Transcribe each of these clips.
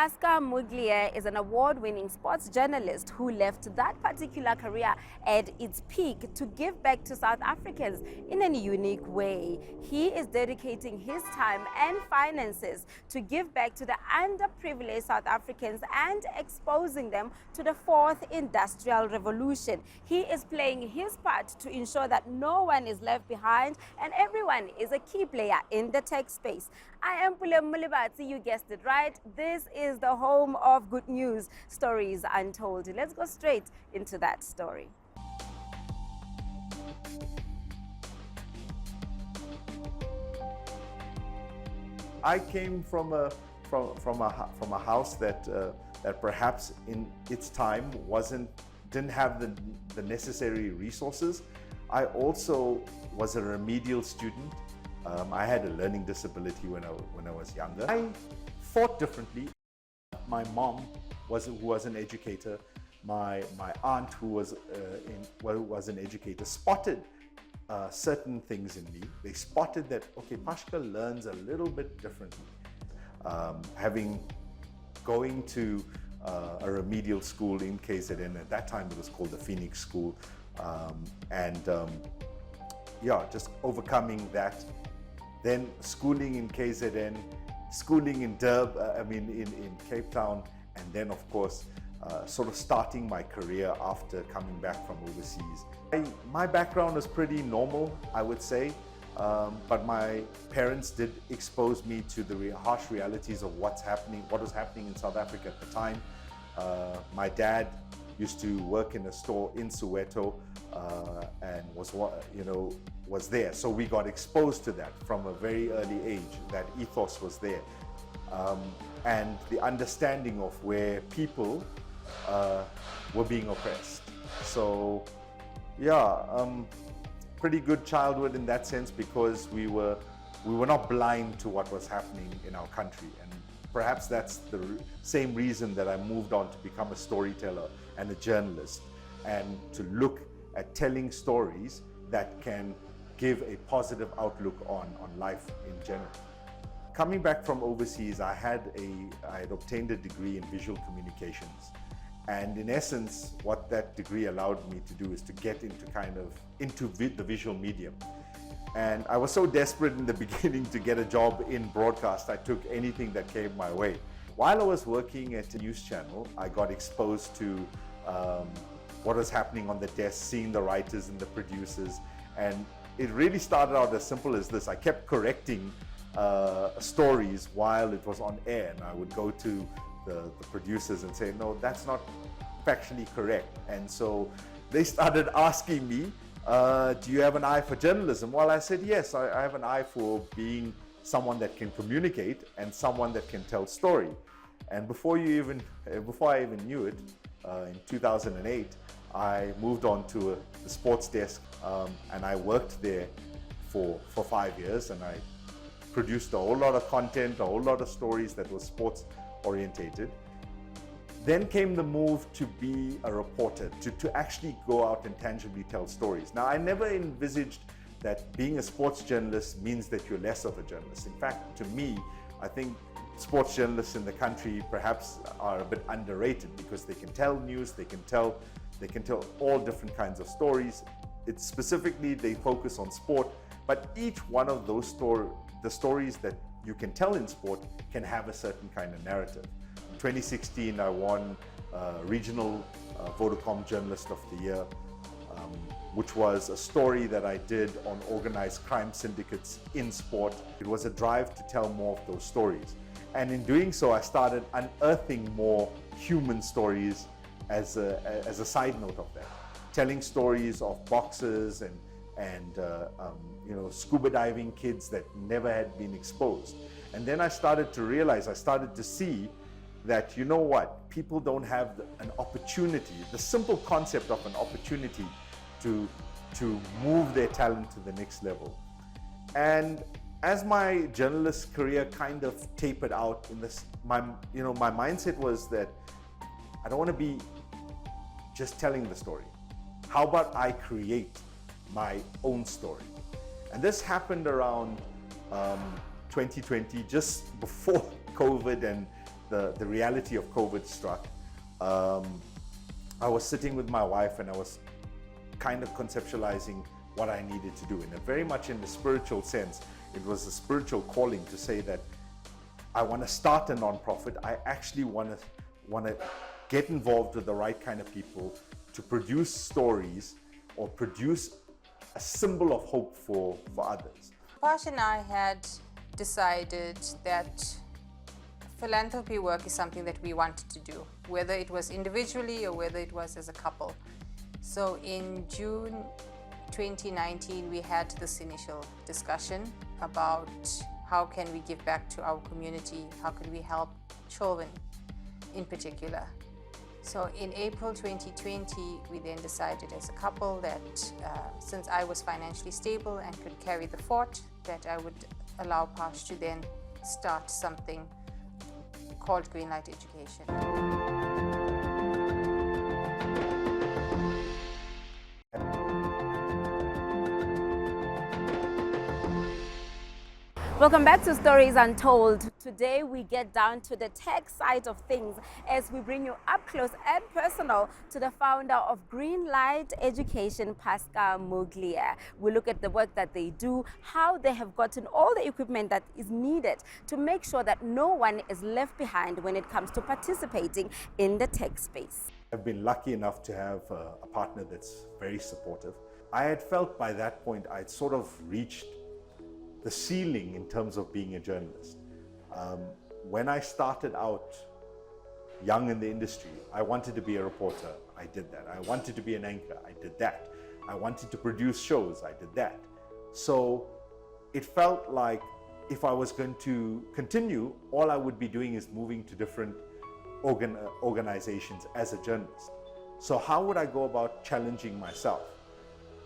Pascal is an award-winning sports journalist who left that particular career at its peak to give back to South Africans in a unique way. He is dedicating his time and finances to give back to the underprivileged South Africans and exposing them to the fourth industrial revolution. He is playing his part to ensure that no one is left behind and everyone is a key player in the tech space. I am Pule Mulibati, you guessed it right. This is the home of good news, stories untold. Let's go straight into that story. I came from a house that that perhaps in its time didn't have the necessary resources. I also was a remedial student. I had a learning disability when I was younger. I thought differently. My mom who was an educator, my aunt who was an educator spotted certain things in me. They spotted that, okay, Pascal learns a little bit differently. Going to a remedial school in KZN, at that time it was called the Phoenix School, just overcoming that. Then schooling in KZN, schooling in in Cape Town, and then of course sort of starting my career after coming back from overseas. My background is pretty normal, I would say, but my parents did expose me to the harsh realities of what was happening in South Africa at the time. My dad used to work in a store in Soweto and was there. So we got exposed to that from a very early age. That ethos was there. And the understanding of where people were being oppressed. So pretty good childhood in that sense, because we were not blind to what was happening in our country. And perhaps that's the same reason that I moved on to become a storyteller and a journalist, and to look at telling stories that can give a positive outlook on life in general. Coming back from overseas, I had obtained a degree in visual communications. And in essence, what that degree allowed me to do is to get into the visual medium. And I was so desperate in the beginning to get a job in broadcast, I took anything that came my way. While I was working at a news channel, I got exposed to what was happening on the desk, seeing the writers and the producers. And it really started out as simple as this. I kept correcting stories while it was on air, and I would go to the producers and say, no, that's not factually correct. And so they started asking me, do you have an eye for journalism? Well, I said, yes, I have an eye for being someone that can communicate and someone that can tell story. And before I even knew it, in 2008, I moved on to the sports desk, and I worked there for 5 years, and I produced a whole lot of content, a whole lot of stories that were sports orientated. Then came the move to be a reporter, to actually go out and tangibly tell stories. Now, I never envisaged that being a sports journalist means that you're less of a journalist. In fact, to me, I think sports journalists in the country perhaps are a bit underrated, because they can tell news, they can tell all different kinds of stories. It's specifically, they focus on sport, but each one of those the stories that you can tell in sport can have a certain kind of narrative. In 2016, I won Regional Vodacom Journalist of the Year, which was a story that I did on organized crime syndicates in sport. It was a drive to tell more of those stories. And in doing so, I started unearthing more human stories as a side note of that. Telling stories of boxers and scuba diving kids that never had been exposed. And then I started to see that, you know what, people don't have an opportunity, the simple concept of an opportunity to move their talent to the next level. And as my journalist career kind of tapered out, my mindset was that I don't want to be just telling the story. How about I create my own story? And this happened around 2020, just before COVID the reality of COVID struck, I was sitting with my wife and I was kind of conceptualizing what I needed to do. And very much in the spiritual sense, it was a spiritual calling to say that I want to start a nonprofit. I actually want to get involved with the right kind of people to produce stories or produce a symbol of hope for others. Pash and I had decided that philanthropy work is something that we wanted to do, whether it was individually or whether it was as a couple. So in June 2019, we had this initial discussion about how can we give back to our community, how can we help children in particular. So in April 2020, we then decided as a couple that since I was financially stable and could carry the fort, that I would allow Pash to then start something called Greenlight Education. Welcome back to Stories Untold. Today we get down to the tech side of things as we bring you up close and personal to the founder of Greenlight Education, Pascal Muglia. We look at the work that they do, how they have gotten all the equipment that is needed to make sure that no one is left behind when it comes to participating in the tech space. I've been lucky enough to have a partner that's very supportive. I had felt by that point I'd sort of reached the ceiling in terms of being a journalist. When I started out young in the industry, I wanted to be a reporter. I did that. I wanted to be an anchor. I did that. I wanted to produce shows. I did that. So it felt like if I was going to continue, all I would be doing is moving to different organizations as a journalist. So how would I go about challenging myself?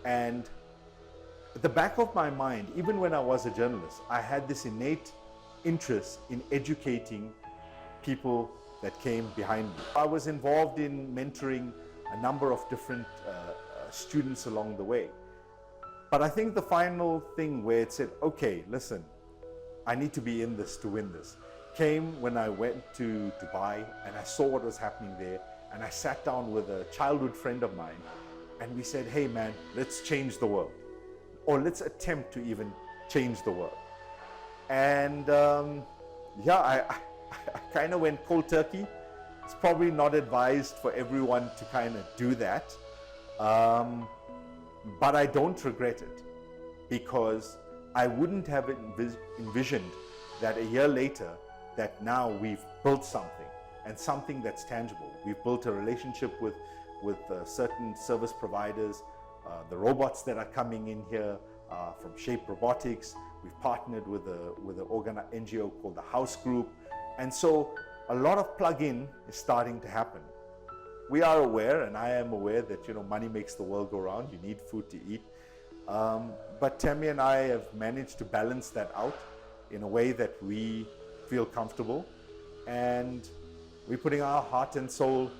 And at the back of my mind, even when I was a journalist, I had this innate interest in educating people that came behind me. I was involved in mentoring a number of different students along the way. But I think the final thing where it said, okay, listen, I need to be in this to win this, came when I went to Dubai and I saw what was happening there, and I sat down with a childhood friend of mine and we said, hey man, let's change the world. Or let's attempt to even change the world. And I kind of went cold turkey. It's probably not advised for everyone to kind of do that. But I don't regret it, because I wouldn't have envisioned that a year later that now we've built something, and something that's tangible. We've built a relationship with certain service providers. The robots that are coming in here from Shape Robotics. We've partnered with an NGO called the House Group. And so a lot of plug-in is starting to happen. We are aware, and I am aware, that money makes the world go round. You need food to eat. But Tammy and I have managed to balance that out in a way that we feel comfortable. And we're putting our heart and soul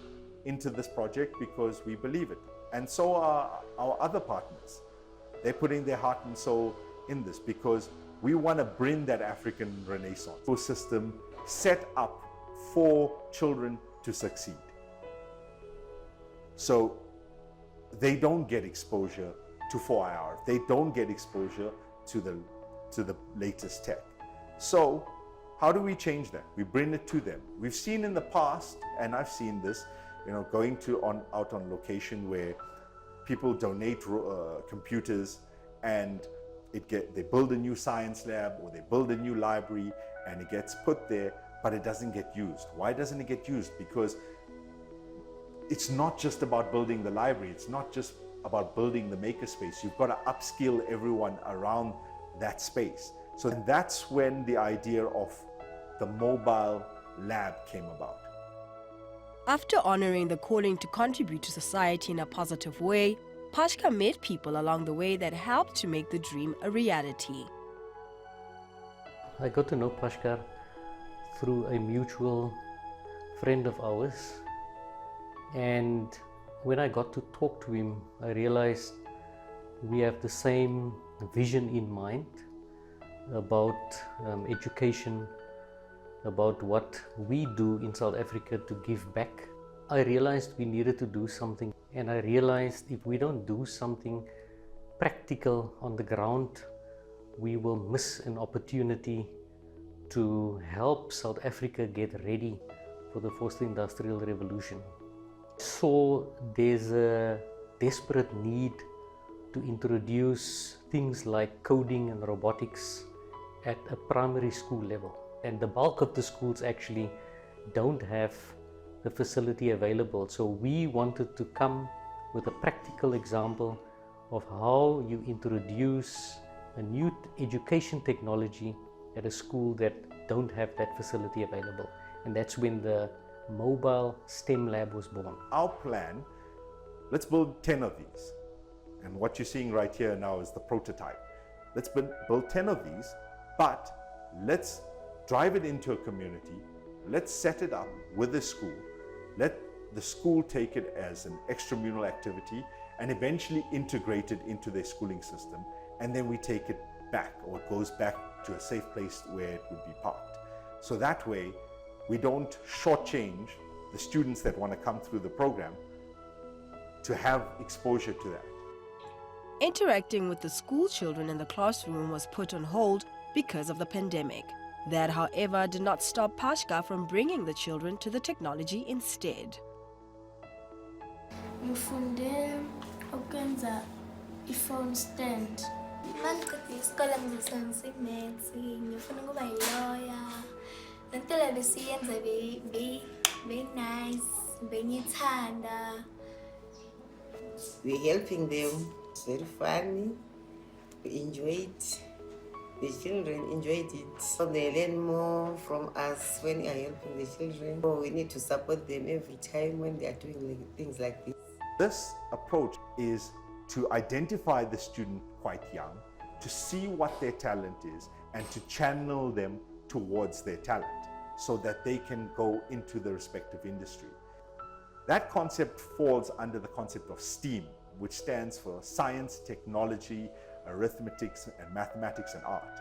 into this project because we believe it. And so are our other partners. They're putting their heart and soul in this because we want to bring that African Renaissance ecosystem set up for children to succeed. So they don't get exposure to 4IR. They don't get exposure to the latest tech. So how do we change that? We bring it to them. We've seen in the past, and I've seen this, going out on location where people donate computers and they build a new science lab or they build a new library and it gets put there, but it doesn't get used. Why doesn't it get used? Because it's not just about building the library. It's not just about building the makerspace. You've got to upskill everyone around that space. So that's when the idea of the mobile lab came about. After honoring the calling to contribute to society in a positive way, Pascal met people along the way that helped to make the dream a reality. I got to know Pascal through a mutual friend of ours, and when I got to talk to him, I realized we have the same vision in mind about education about what we do in South Africa to give back, I realized we needed to do something. And I realized if we don't do something practical on the ground, we will miss an opportunity to help South Africa get ready for the fourth industrial revolution. So there's a desperate need to introduce things like coding and robotics at a primary school level. And the bulk of the schools actually don't have the facility available. So we wanted to come with a practical example of how you introduce a new education technology at a school that don't have that facility available. And that's when the mobile STEM lab was born. Our plan, let's build 10 of these. And what you're seeing right here now is the prototype. Let's build 10 of these, but let's drive it into a community. Let's set it up with the school. Let the school take it as an extramural activity and eventually integrate it into their schooling system. And then we take it back, or it goes back to a safe place where it would be parked. So that way, we don't shortchange the students that want to come through the program to have exposure to that. Interacting with the school children in the classroom was put on hold because of the pandemic. That, however, did not stop Pascal from bringing the children to the technology instead. Ngifunde ukwenza i-phone stand. Mangiqeda isikole ngizosebenzisa i-maths, ngifuna ukuba yi-lawyer. Lento le besiyenza be-nice, bengiyithanda. We're helping them. It's very funny. We enjoy it. The children enjoyed it. So they learn more from us when we are helping the children. So we need to support them every time when they are doing things like this. This approach is to identify the student quite young, to see what their talent is, and to channel them towards their talent so that they can go into the respective industry. That concept falls under the concept of STEAM, which stands for Science, Technology, Arithmetics, and Mathematics and Art.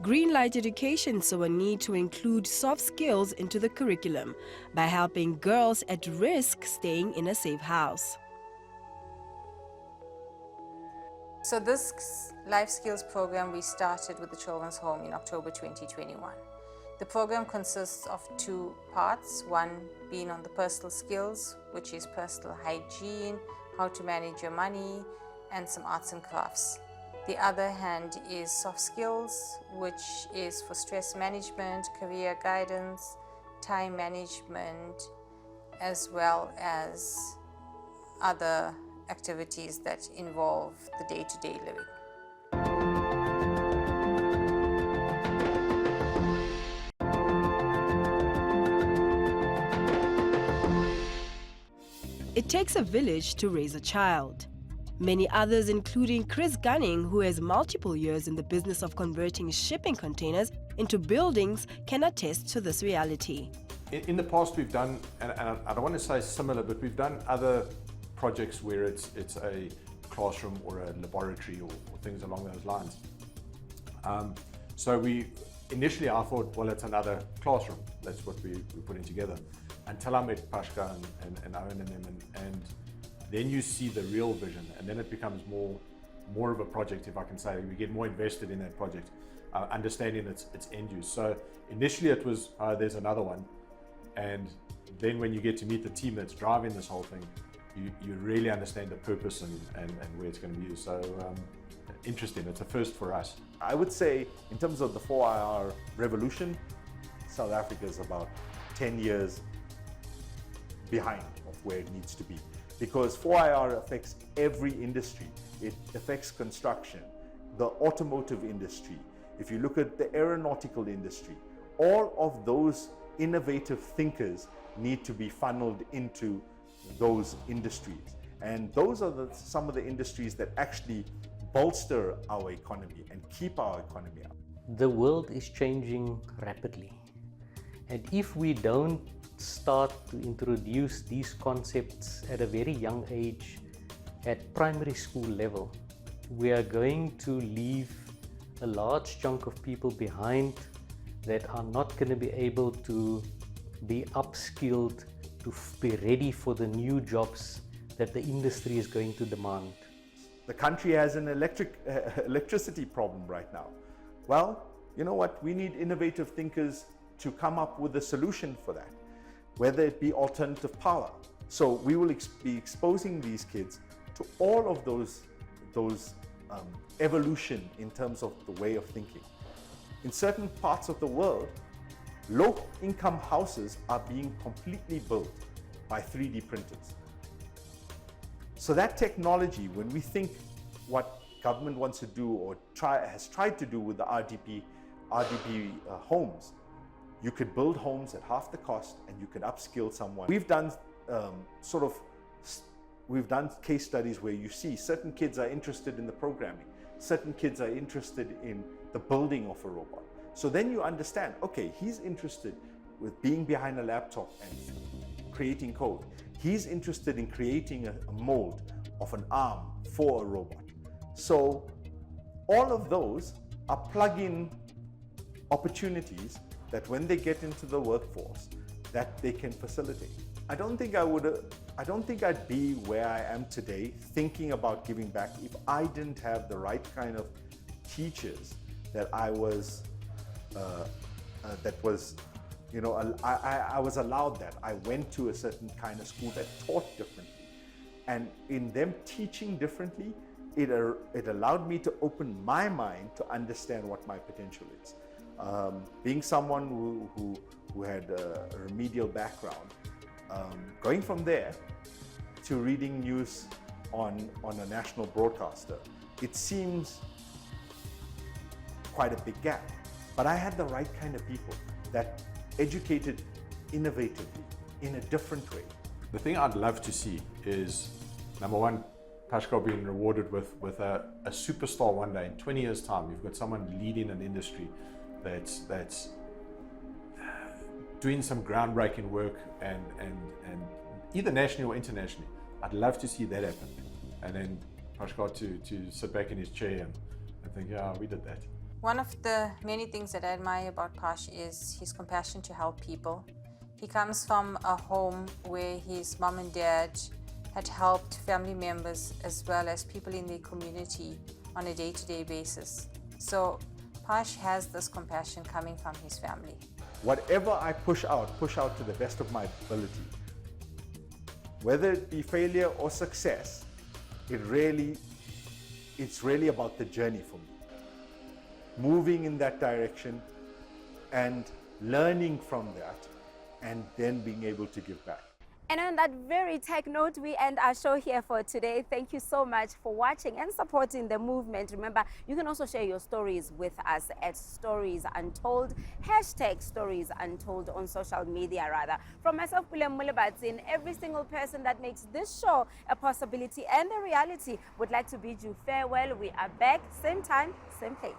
Greenlight Education saw a need to include soft skills into the curriculum by helping girls at risk staying in a safe house. So this life skills program we started with the Children's Home in October 2021. The program consists of two parts, one being on the personal skills, which is personal hygiene, how to manage your money, and some arts and crafts. The other hand is soft skills, which is for stress management, career guidance, time management, as well as other activities that involve the day-to-day living. It takes a village to raise a child. Many others, including Chris Gunning, who has multiple years in the business of converting shipping containers into buildings, can attest to this reality. In the past we've done, and I don't want to say similar, but we've done other projects where it's a classroom or a laboratory or things along those lines. So initially I thought, well, it's another classroom. That's what we're putting together. Until I met Pascal and Owen and them, and then you see the real vision, and then it becomes more of a project, if I can say. We get more invested in that project, understanding its end use. So initially it was, there's another one, and then when you get to meet the team that's driving this whole thing, you really understand the purpose and where it's going to be used. So interesting, it's a first for us. I would say, in terms of the 4IR revolution, South Africa is about 10 years behind of where it needs to be, because 4IR affects every industry. It affects construction, the automotive industry. If you look at the aeronautical industry, all of those innovative thinkers need to be funneled into those industries, and those are some of the industries that actually bolster our economy and keep our economy up. The world is changing rapidly, and if we don't start to introduce these concepts at a very young age at primary school level, we are going to leave a large chunk of people behind that are not going to be able to be upskilled to be ready for the new jobs that the industry is going to demand. The country has an electricity problem right now. Well, you know what? We need innovative thinkers to come up with a solution for that, whether it be alternative power. So we will be exposing these kids to all of those evolution in terms of the way of thinking. In certain parts of the world, low-income houses are being completely built by 3D printers. So that technology, when we think what government wants to do or has tried to do with the RDP homes, you could build homes at half the cost and you could upskill someone. We've done we've done case studies where you see certain kids are interested in the programming, certain kids are interested in the building of a robot. So then you understand, okay, he's interested with being behind a laptop and creating code. He's interested in creating a mold of an arm for a robot. So all of those are plug-in opportunities that when they get into the workforce, that they can facilitate. I don't think I'd be where I am today thinking about giving back if I didn't have the right kind of teachers that I was allowed that. I went to a certain kind of school that taught differently. And in them teaching differently, it allowed me to open my mind to understand what my potential is. Being someone who had a remedial background, going from there to reading news on a national broadcaster, it seems quite a big gap. But I had the right kind of people that educated innovatively in a different way. The thing I'd love to see is, number one, Pascal being rewarded with a superstar one day. In 20 years' time, you've got someone leading an industry that's doing some groundbreaking work and either nationally or internationally. I'd love to see that happen. And then Pascal to sit back in his chair and think, yeah, we did that. One of the many things that I admire about Pash is his compassion to help people. He comes from a home where his mom and dad had helped family members as well as people in the community on a day-to-day basis. So Pash has this compassion coming from his family. Whatever I push out to the best of my ability. Whether it be failure or success, it's really about the journey for me. Moving in that direction and learning from that and then being able to give back. And on that very tech note, we end our show here for today. Thank you so much for watching and supporting the movement. Remember, you can also share your stories with us at Stories Untold, #Stories Untold on social media rather. From myself, William Mulebatin, every single person that makes this show a possibility and a reality would like to bid you farewell. We are back, same time, same place.